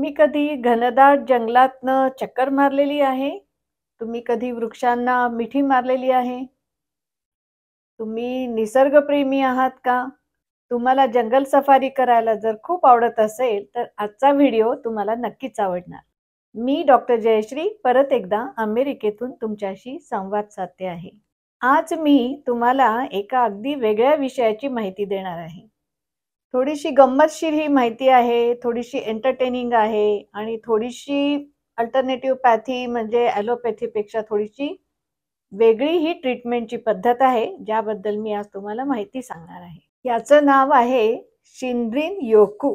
तुम्ही कधी घनदाट जंगलातनं चक्कर मारलेली आहे? तुम्ही कधी वृक्षांना मिठी मारलेली आहे? तुम्ही निसर्गप्रेमी आहात का? तुम्हाला जंगल सफारी करायला जर खूप आवडत असेल, तर आजचा व्हिडिओ तुम्हाला नक्कीच आवडणार. मी डॉक्टर जयश्री परत एकदा अमेरिकेतून तुमच्याशी संवाद साधते आहे. आज मी तुम्हाला एका अगदी वेगळ्या विषयाची माहिती देणार आहे. थोडीशी गंमतशीर ही माहिती आहे, थोडीशी एंटरटेनिंग आहे आणि थोडीशी अल्टरनेटिव्ह पॅथी म्हणजे ॲलोपॅथीपेक्षा थोडीशी वेगळी ही ट्रीटमेंटची पद्धत आहे, ज्याबद्दल मी आज तुम्हाला माहिती सांगणार आहे. याचं नाव आहे शिनरिन योकू.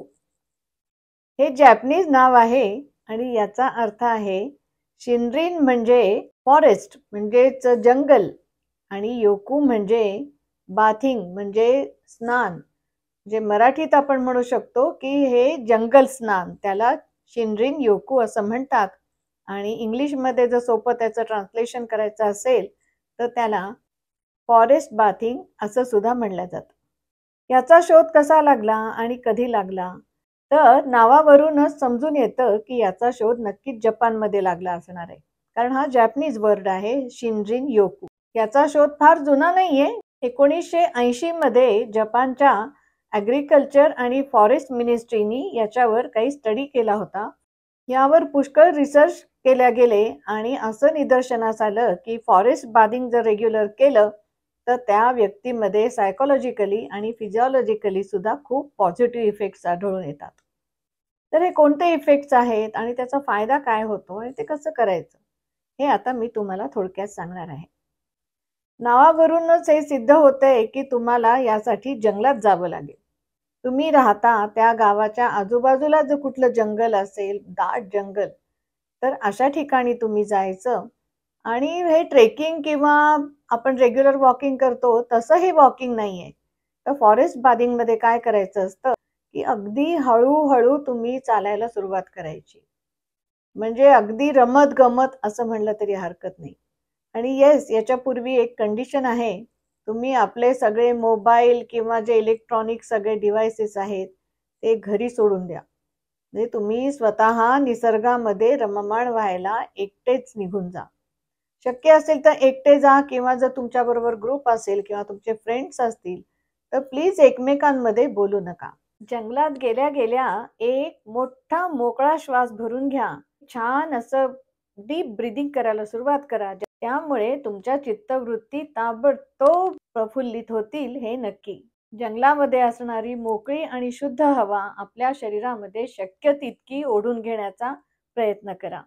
हे जॅपनीज नाव आहे आणि याचा अर्थ आहे शिनरिन म्हणजे फॉरेस्ट म्हणजेच जंगल आणि योकू म्हणजे बाथिंग म्हणजे स्नान. जे मराठीत आपण म्हणू शकतो की हे जंगल स्नान, त्याला शिनरिन योकू असं म्हणतात. आणि इंग्लिशमध्ये जर सोपं त्याचं ट्रान्सलेशन करायचं असेल तर त्याला फॉरेस्ट बाथिंग असं सुद्धा म्हणलं जातं. याचा शोध कसा लागला आणि कधी लागला? तर नावावरूनच समजून येतं की याचा शोध नक्कीच जपानमध्ये लागला असणार आहे, कारण हा जॅपनीज वर्ड आहे शिनरिन योकू. याचा शोध फार जुना नाहीये. 1980 मध्ये जपानच्या ॲग्रिकल्चर आणि फॉरेस्ट मिनिस्ट्रीनी याच्यावर काही स्टडी केला होता. यावर पुष्कळ रिसर्च केल्या गेले आणि असं निदर्शनास आलं की फॉरेस्ट बाथिंग जर रेग्युलर केलं तर त्या व्यक्तीमध्ये सायकोलॉजिकली आणि फिजिओलॉजिकली सुद्धा खूप पॉझिटिव्ह इफेक्ट्स आढळून येतात. तर हे कोणते इफेक्ट्स आहेत आणि त्याचा फायदा काय होतो आणि ते कसं करायचं, हे आता मी तुम्हाला थोडक्यात सांगणार आहे. नावावरूनच हे सिद्ध होतंय की तुम्हाला यासाठी जंगलात जावं लागेल. तुम्ही राहता त्या गावाच्या आजूबाजूला जर कुठलं जंगल असेल, दाट जंगल, तर अशा ठिकाणी तुम्ही जायचं. आणि हे ट्रेकिंग किंवा आपण रेग्युलर वॉकिंग करतो तसं हे वॉकिंग नाहीये. तर फॉरेस्ट बाथिंगमध्ये काय करायचं असतं की अगदी हळूहळू तुम्ही चालायला सुरुवात करायची. म्हणजे अगदी रमत गमत असं म्हणलं तरी हरकत नाही. आणि येस, याच्यापूर्वी एक कंडिशन आहे. तुम्ही आपले सगळे मोबाईल किंवा जे इलेक्ट्रॉनिक सगळे डिव्हाइसेस आहेत ते घरी सोडून द्या. म्हणजे तुम्ही स्वतः निसर्गामध्ये रममाण व्हायला एकटेच निघून जा. शक्य असेल तर एकटे जा किंवा जर तुमच्याबरोबर ग्रुप असेल किंवा तुमचे फ्रेंड्स असतील तर प्लीज एकमेकांमध्ये बोलू नका. जंगलात गेल्या गेल्या एक मोठा मोकळा श्वास भरून घ्या. छान असं डीप ब्रीदिंग करायला सुरुवात करा. त्यामुळे तुमच्या चित्तवृत्ती ताबडतोब प्रफुल्लित होतील, हे नक्की. जंगलामध्ये असणारी मोकळी आणि शुद्ध हवा आपल्या शरीरामध्ये शक्य तितकी ओढून घेण्याचा प्रयत्न करा.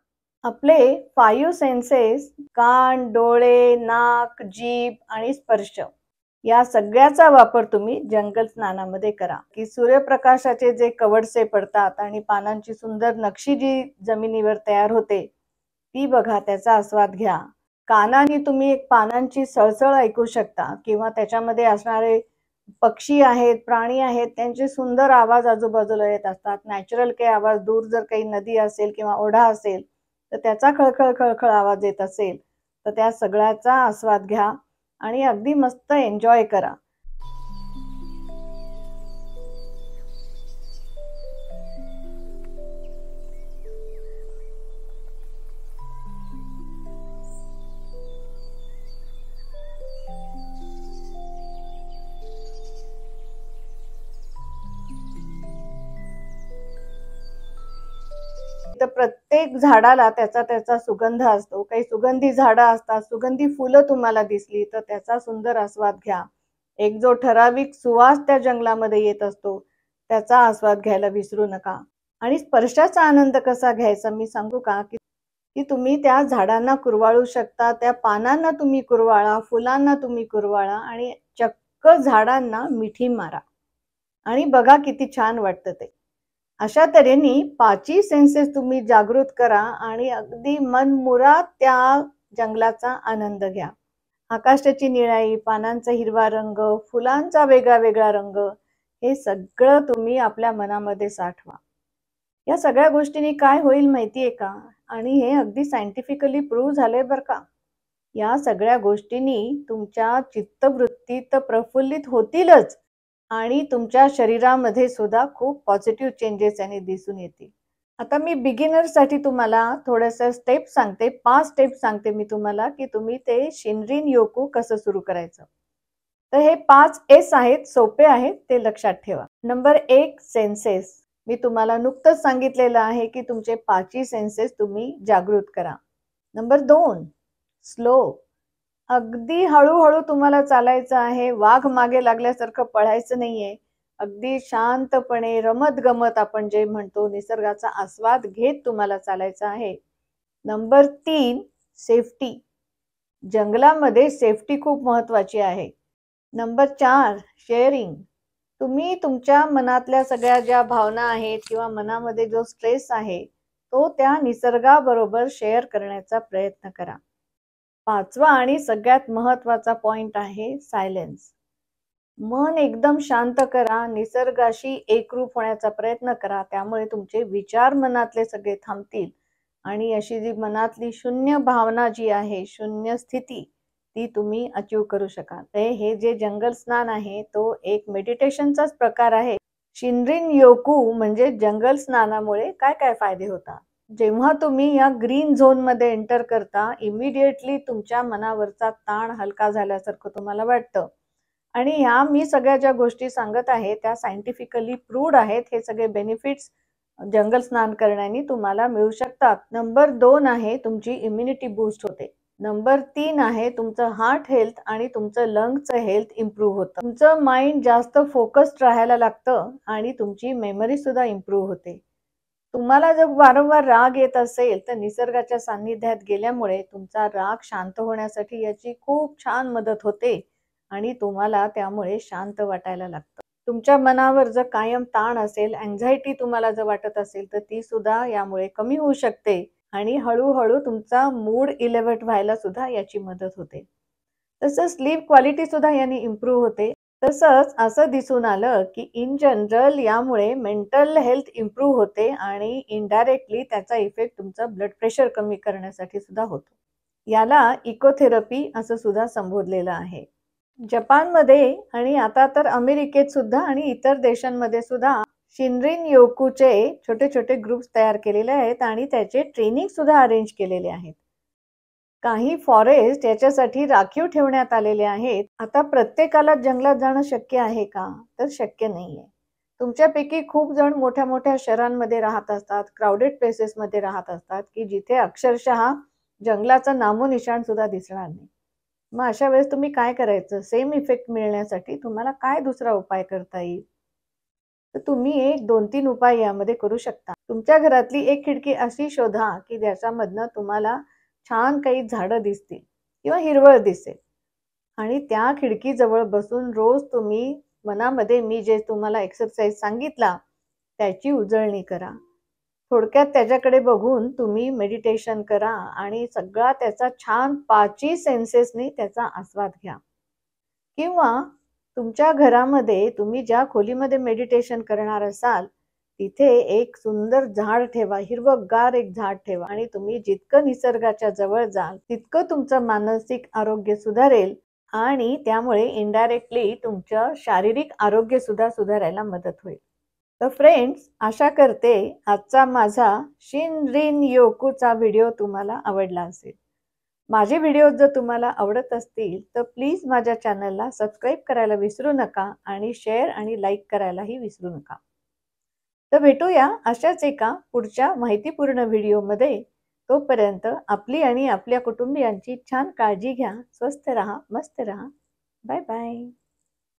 आपले 5 सेन्सेस कान, डोळे, नाक, जीभ आणि स्पर्श या सगळ्याचा वापर तुम्ही जंगल स्नानामध्ये करा. की सूर्यप्रकाशाचे जे कवडसे पडतात आणि पानांची सुंदर नक्षी जी जमिनीवर तयार होते ती बघा, त्याचा आस्वाद घ्या. कानाने तुम्ही एक पानांची सळसळ ऐकू शकता किंवा त्याच्यामध्ये असणारे पक्षी आहेत, प्राणी आहेत, त्यांचे सुंदर आवाज आजूबाजूला येत असतात. नॅचरल काही आवाज, दूर जर काही नदी असेल किंवा ओढा असेल तर त्याचा खळखळ खळखळ आवाज येत असेल तर त्या सगळ्याचा आस्वाद घ्या आणि अगदी मस्त एन्जॉय करा. तर प्रत्येक झाडाला त्याचा त्याचा सुगंध असतो. काही सुगंधी झाडं असतात, सुगंधी फुलं तुम्हाला दिसली तर त्याचा सुंदर आस्वाद घ्या. एक जो ठराविक सुवास त्या जंगलामध्ये येत असतो त्याचा आस्वाद घ्यायला विसरू नका. आणि स्पर्शाचा आनंद कसा घ्यायचा मी सांगू का? की तुम्ही त्या झाडांना कुरवाळू शकता, त्या पानांना तुम्ही कुरवाळा, फुलांना तुम्ही कुरवाळा आणि चक्क झाडांना मिठी मारा आणि बघा किती छान वाटतं ते. अशा तऱ्हेने 5 सेन्सेस तुम्ही जागृत करा आणि अगदी मनमुराद त्या जंगलाचा आनंद घ्या. आकाशाची निळाई, पानांचा हिरवा रंग, फुलांचा वेगळा वेगळा रंग, हे सगळं तुम्ही आपल्या मनामध्ये साठवा. या सगळ्या गोष्टींनी काय होईल माहितीये का? आणि हे अगदी सायंटिफिकली प्रूव्ह झालंय बरं का. या सगळ्या गोष्टींनी तुमच्या चित्तवृत्ती तर प्रफुल्लित होतीलच आणि तुमच्या शरीरामध्ये सुद्धा खूप पॉझिटिव्ह चेंजेस याने दिसून येतील. आता मी बिगिनर्ससाठी तुम्हाला थोड्याशा स्टेप सांगते, 5 स्टेप सांगते मी तुम्हाला, की तुम्ही ते शिनरिन योकू कसं सुरू करायचं. तर हे 5 एस आहेत, सोपे आहेत, ते लक्षात ठेवा. Number 1 census. मी तुम्हाला नुकतंच सांगितलेलं आहे, की तुमचे 5ही सेन्सेस तुम्ही जागृत करा. Number 2 slow. अगदी हळू-हळू तुम्हाला चालायचं आहे, वाघ मागे लागल्यासारखं पळायचं नाहीये. अगदी शांतपणे रमत-गमत आपण जे म्हणतो निसर्गाचा आस्वाद घेत तुम्हाला चालायचं आहे. Number 3 safety. जंगलामध्ये सेफ्टी खूप महत्वाची आहे. Number 4 sharing. तुम्ही तुमच्या मनातल्या सगळ्या ज्या भावना आहेत किंवा मनामध्ये जो स्ट्रेस आहे, तो त्या निसर्गाबरोबर शेअर करण्याचा प्रयत्न करा. 5वा आणि सगळ्यात महत्वाचा पॉइंट आहे सायलेन्स. मन एकदम शांत करा, निसर्गाशी एकरूप होण्याचा प्रयत्न करा. त्यामुळे तुमचे विचार मनातले सगळे थांबतील आणि अशी जी मनातली शून्य भावना जी आहे, शून्य स्थिती, ती तुम्ही अचीव करू शकाल. हे जे जंगल स्नान आहे तो एक मेडिटेशनचाच प्रकार आहे. शिनरिन योकू म्हणजे जंगल स्नानामुळे काय काय फायदे होतात. जेव्हा तुम्ही या ग्रीन झोन मध्ये एंटर करता, इमिडिएटली तुमच्या मनावरचा ताण हलका झाल्यासारखं तुम्हाला वाटतं. आणि ह्या मी सगळ्या ज्या गोष्टी सांगत आहे त्या सायंटिफिकली प्रूव्ड आहेत. हे सगळे बेनिफिट्स जंगल स्नान करण्याने तुम्हाला मिळू शकतात. नंबर 2 आहे तुमची इम्युनिटी बूस्ट होते. नंबर 3 आहे तुमचं हार्ट हेल्थ आणि तुमचं लंग्सचं हेल्थ इम्प्रूव्ह होतं. तुमचं माइंड जास्त फोकस्ड राहायला लागतं आणि तुमची मेमरी सुद्धा इम्प्रूव्ह होते. तुम्हाला जर वारंवार राग येत असेल तर निसर्गाच्या सान्निध्यात गेल्यामुळे तुमचा राग शांत होण्यासाठी याची खूप छान मदत होते आणि तुम्हाला त्यामुळे शांत वाटायला लागतं. तुमच्या मनावर जर कायम ताण असेल, अँक्झायटी तुम्हाला जर वाटत असेल तर ती सुद्धा यामुळे कमी होऊ शकते आणि हळूहळू तुमचा मूड इलेव्हेट व्हायला सुद्धा याची मदत होते. तसंच स्लीप क्वालिटी सुद्धा याने इम्प्रूव्ह होते. तसंच असं दिसून आलं की इन जनरल यामुळे मेंटल हेल्थ इम्प्रूव्ह होते आणि इनडायरेक्टली त्याचा इफेक्ट तुमचं ब्लड प्रेशर कमी करण्यासाठी सुद्धा होतो. याला इकोथेरपी असं सुद्धा संबोधलेलं आहे. जपानमध्ये आणि आता तर अमेरिकेत सुद्धा आणि इतर देशांमध्ये सुद्धा शिनरिन योकूचे छोटे छोटे ग्रुप्स तयार केलेले आहेत आणि त्याचे ट्रेनिंग सुद्धा अरेंज केलेले आहेत. काही फॉरेस्ट याच्यासाठी राखीव ठेवण्यात आलेले आहेत. आता प्रत्येकाला जंगलात जाणं शक्य आहे का? तर शक्य नाहीये. तुमच्यापैकी खूप जण मोठ्या मोठ्या शहरांमध्ये राहत असतात, क्राउडेड प्लेसेसमध्ये राहत असतात की जिथे अक्षरशः जंगलाचं नामोनिशाण सुद्धा दिसणार नाही. मग अशा वेळेस तुम्ही काय करायचं? सेम इफेक्ट मिळण्यासाठी तुम्हाला काय दुसरा उपाय करता येईल? तर तुम्ही एक 2-3 उपाय यामध्ये करू शकता. तुमच्या घरातली एक खिडकी अशी शोधा की ज्याच्यामधनं तुम्हाला छान काही झाडं दिसतील किंवा हिरवळ दिसेल आणि त्या खिडकीजवळ बसून रोज तुम्ही मनामध्ये मी जे तुम्हाला एक्सरसाइज सांगितला त्याची उजळणी करा. थोडक्यात त्याच्याकडे बघून तुम्ही मेडिटेशन करा आणि सगळा त्याचा छान 5ही सेन्सेसनी त्याचा आस्वाद घ्या. किंवा तुमच्या घरामध्ये तुम्ही ज्या खोलीमध्ये मेडिटेशन करणार असाल तिथे एक सुंदर झाड ठेवा, हिरवंगार एक झाड ठेवा आणि तुम्ही जितकं निसर्गाच्या जवळ जाल तितकं तुमचं मानसिक आरोग्य सुधारेल आणि त्यामुळे इनडायरेक्टली तुमचं शारीरिक आरोग्य सुद्धा सुधारायला मदत होईल. तर फ्रेंड्स, आशा करते आजचा माझा शिनरिन योकूचा व्हिडिओ तुम्हाला आवडला असेल. माझे व्हिडिओ जर तुम्हाला आवडत असतील तर प्लीज माझ्या चॅनलला सबस्क्राईब करायला विसरू नका आणि शेअर आणि लाईक करायलाही विसरू नका. तर भेटूया अशाच एका पुढच्या माहितीपूर्ण व्हिडिओमध्ये. तोपर्यंत आपली आणि आपल्या कुटुंबियांची छान काळजी घ्या. स्वस्थ रहा, मस्त रहा. Bye bye.